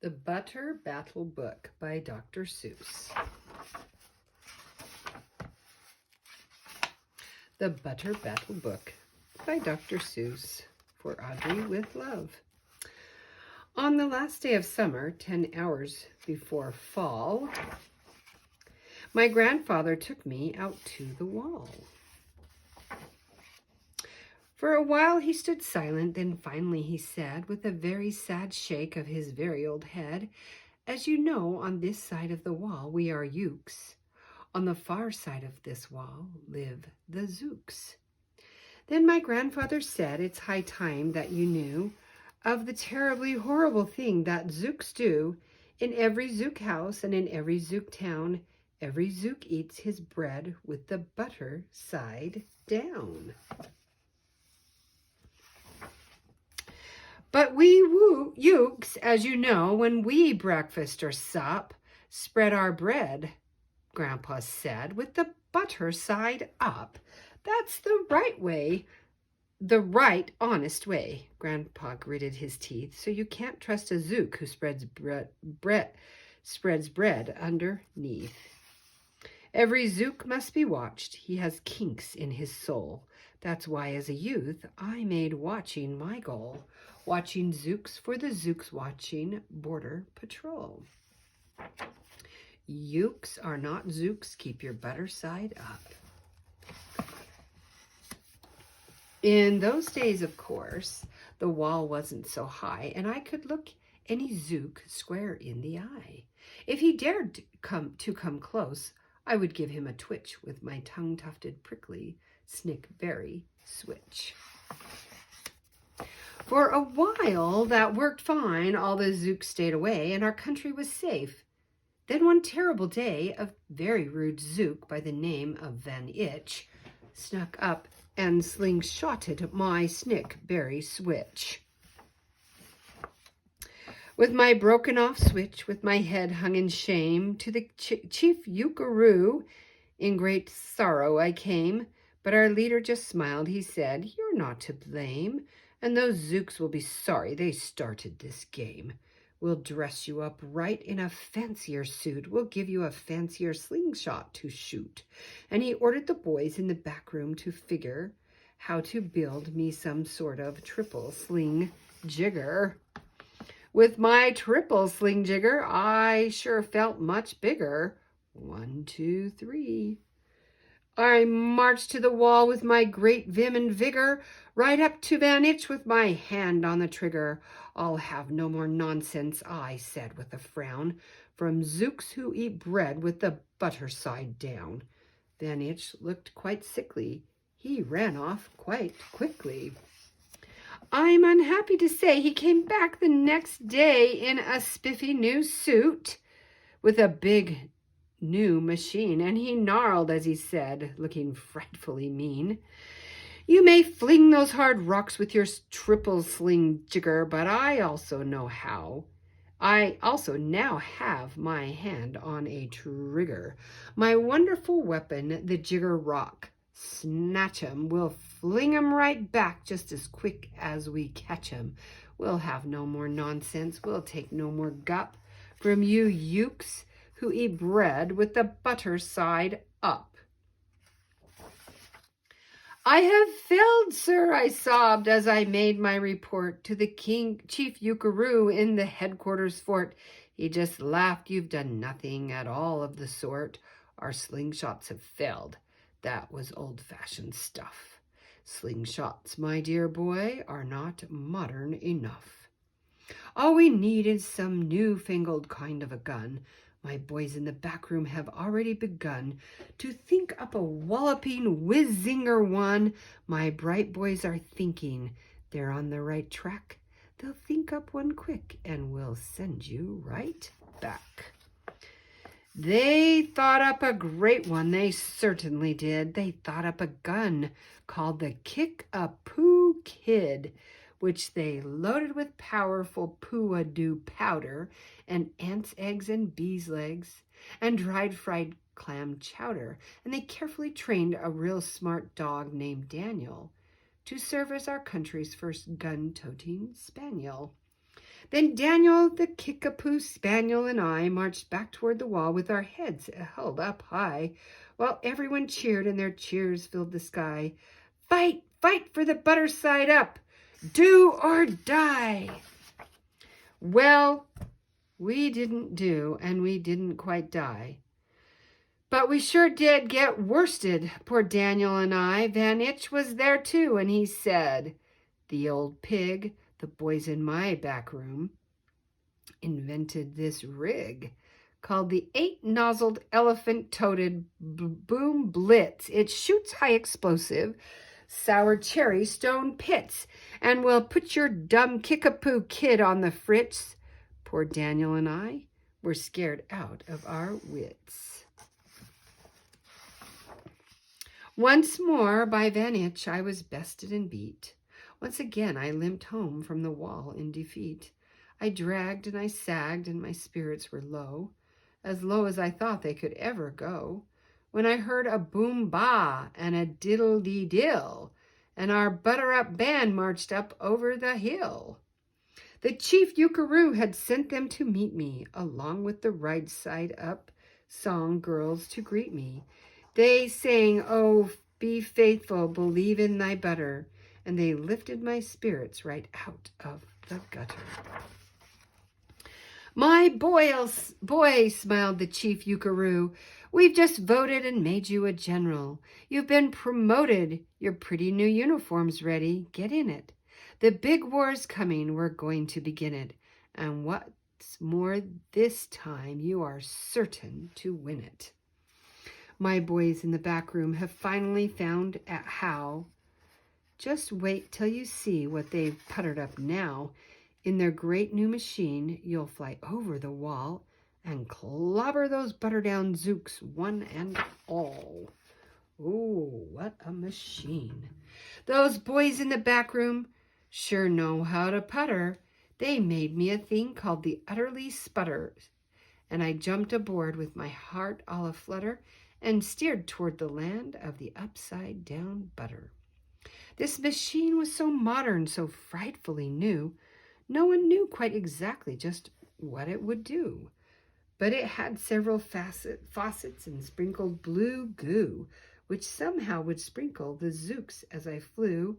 The Butter Battle Book by Dr. Seuss. The Butter Battle Book by Dr. Seuss, for Audrey with love. On the last day of summer, 10 hours before fall, my grandfather took me out to the wall. For a while he stood silent, then finally he said, with a very sad shake of his very old head, "As you know, on this side of the wall we are Ukes. On the far side of this wall live the Zooks." Then my grandfather said, "It's high time that you knew of the terribly horrible thing that Zooks do. In every Zook house and in every Zook town, every Zook eats his bread with the butter side down. But we Ukes, as you know, when we breakfast or sup, spread our bread," Grandpa said, "with the butter side up. That's the right way, the right, honest way." Grandpa gritted his teeth. "So you can't trust a Zook who spreads bread underneath. Every Zook must be watched. He has kinks in his soul. That's why, as a youth, I made watching my goal. Watching Zooks for the Zooks watching Border Patrol. Ukes are not Zooks. Keep your butter side up." In those days, of course, the wall wasn't so high, and I could look any Zook square in the eye. If he dared come close, I would give him a twitch with my tongue-tufted, prickly, snick-berry switch. For a while, that worked fine. All the Zooks stayed away, and our country was safe. Then one terrible day, a very rude Zook by the name of Van Itch snuck up and slingshotted my snick-berry switch. With my broken-off switch, with my head hung in shame, to the chief Ukaroo, in great sorrow I came. But our leader just smiled. He said, "You're not to blame, and those Zooks will be sorry they started this game. We'll dress you up right in a fancier suit. We'll give you a fancier slingshot to shoot." And he ordered the boys in the back room to figure how to build me some sort of triple sling jigger. With my triple sling jigger, I sure felt much bigger. 1, 2, 3. I marched to the wall with my great vim and vigor, right up to Van Itch with my hand on the trigger. "I'll have no more nonsense," I said with a frown, "from Zooks who eat bread with the butter side down." Van Itch looked quite sickly. He ran off quite quickly. I'm unhappy to say he came back the next day in a spiffy new suit with a big new machine, and he gnarled as he said, looking frightfully mean, "You may fling those hard rocks with your triple sling jigger, but I also know how. I also now have my hand on a trigger. My wonderful weapon, the jigger rock. Snatch 'em, we'll fling 'em right back just as quick as we catch 'em. We'll have no more nonsense, we'll take no more gup from you Ukes who eat bread with the butter side up." "I have failed, sir," I sobbed as I made my report to the chief Ukaroo in the headquarters fort. He just laughed. "You've done nothing at all of the sort. Our slingshots have failed. That was old-fashioned stuff. Slingshots, my dear boy, are not modern enough. All we need is some new-fangled kind of a gun. My boys in the back room have already begun to think up a walloping whiz-zinger one. My bright boys are thinking. They're on the right track. They'll think up one quick, and we'll send you right back." They thought up a great one, they certainly did. They thought up a gun called the Kick-a-Poo Kid, which they loaded with powerful poo-a-doo powder and ants' eggs and bees' legs and dried fried clam chowder. And they carefully trained a real smart dog named Daniel to serve as our country's first gun-toting spaniel. Then Daniel the Kickapoo Spaniel and I marched back toward the wall with our heads held up high, while everyone cheered and their cheers filled the sky. Fight, fight for the butter side up, do or die. Well, we didn't do, and we didn't quite die. But we sure did get worsted, poor Daniel and I. Van Itch was there too, and he said, "The old pig, the boys in my back room, invented this rig called the 8-nozzled elephant-toted boom blitz. It shoots high explosive sour cherry stone pits and will put your dumb Kickapoo kid on the fritz." Poor Daniel and I were scared out of our wits. Once more by Van Itch I was bested and beat. Once again I limped home from the wall in defeat. I dragged and I sagged and my spirits were low as I thought they could ever go, when I heard a boom-ba and a diddle-dee-dill, and our butter-up band marched up over the hill. The chief Yukaroo had sent them to meet me, along with the right side up song girls to greet me. They sang, "Oh, be faithful, believe in thy butter," and they lifted my spirits right out of the gutter. "My boy," smiled the chief Yukaroo, "we've just voted and made you a general. You've been promoted, your pretty new uniform's ready, get in it. The big war's coming, we're going to begin it, and what's more this time, you are certain to win it." My boys in the back room have finally found out how. Just wait till you see what they've puttered up now. In their great new machine, you'll fly over the wall and clobber those butter-down zooks one and all. Oh, what a machine. Those boys in the back room sure know how to putter. They made me a thing called the Utterly Sputter, and I jumped aboard with my heart all aflutter and steered toward the land of the upside-down butter. This machine was so modern, so frightfully new, no one knew quite exactly just what it would do. But it had several faucets and sprinkled blue goo, which somehow would sprinkle the zooks as I flew,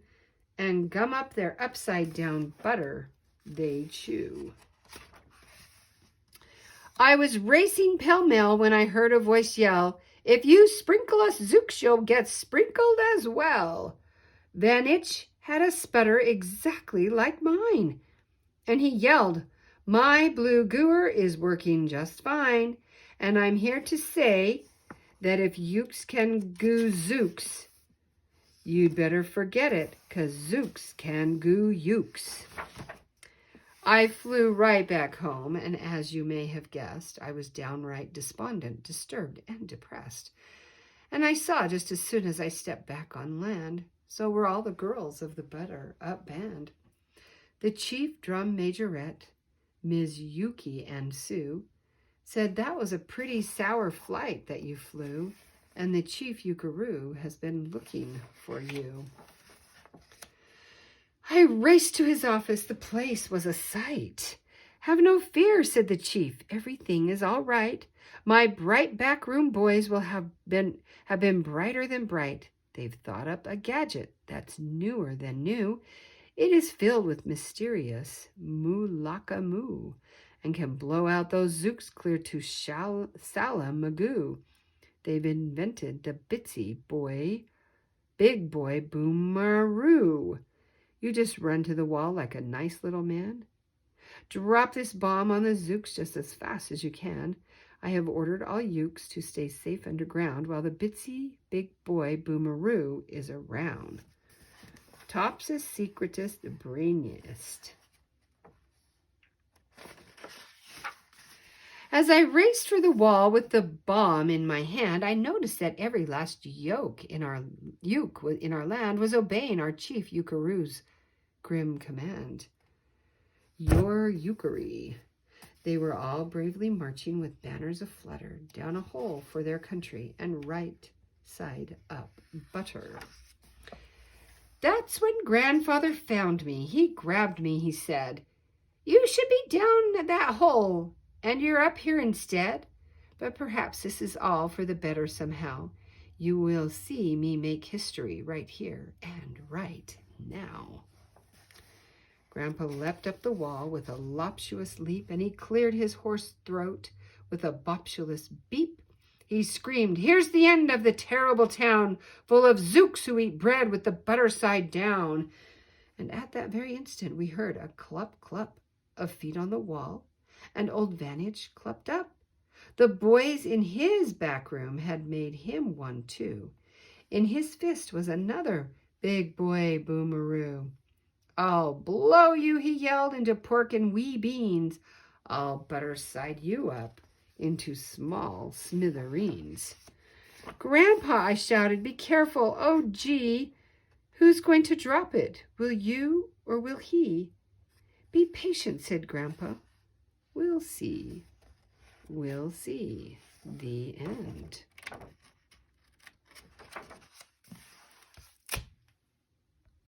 and gum up their upside-down butter they chew. I was racing pell-mell when I heard a voice yell, "If you sprinkle us zooks, you'll get sprinkled as well." Van Itch had a sputter exactly like mine, and he yelled, "My blue gooer is working just fine, and I'm here to say that if yooks can goo zooks, you'd better forget it, 'cause zooks can goo yooks." I flew right back home, and as you may have guessed, I was downright despondent, disturbed, and depressed. And I saw just as soon as I stepped back on land, so were all the girls of the butter up band. The chief drum majorette, Ms. Yuki and Sue, said that was a pretty sour flight that you flew, and the chief Yukaroo has been looking for you. I raced to his office. The place was a sight. "Have no fear," said the chief. "Everything is all right. My bright backroom boys will have been brighter than bright. They've thought up a gadget that's newer than new. It is filled with mysterious moo-laka-moo and can blow out those zooks clear to Salamagoo. They've invented the Bitsy boy, big boy boomaroo. You just run to the wall like a nice little man. Drop this bomb on the zooks just as fast as you can. I have ordered all yooks to stay safe underground while the Bitsy big boy boomaroo is around. Tops's secretest, the brainiest." As I raced for the wall with the bomb in my hand, I noticed that every last yoke in our land was obeying our chief Yukaroo's grim command. "Your Yukari." They were all bravely marching with banners aflutter down a hole for their country and right side up butter. That's when Grandfather found me. He grabbed me, he said, You should be down that hole, and you're up here instead. But perhaps this is all for the better somehow. You will see me make history right here and right now." Grandpa leapt up the wall with a lopsuous leap, and he cleared his hoarse throat with a bopulous beep. He screamed, "Here's the end of the terrible town, full of zooks who eat bread with the butter side down." And at that very instant we heard a clup, clup of feet on the wall, and old Vantage clupped up. The boys in his back room had made him one too. In his fist was another big boy boomeroo. "I'll blow you," he yelled, "into pork and wee beans. I'll butter side you up into small smithereens." "Grandpa," I shouted, "be careful. Oh, gee, who's going to drop it? Will you or will he?" "Be patient," said Grandpa. "We'll see. We'll see." The end.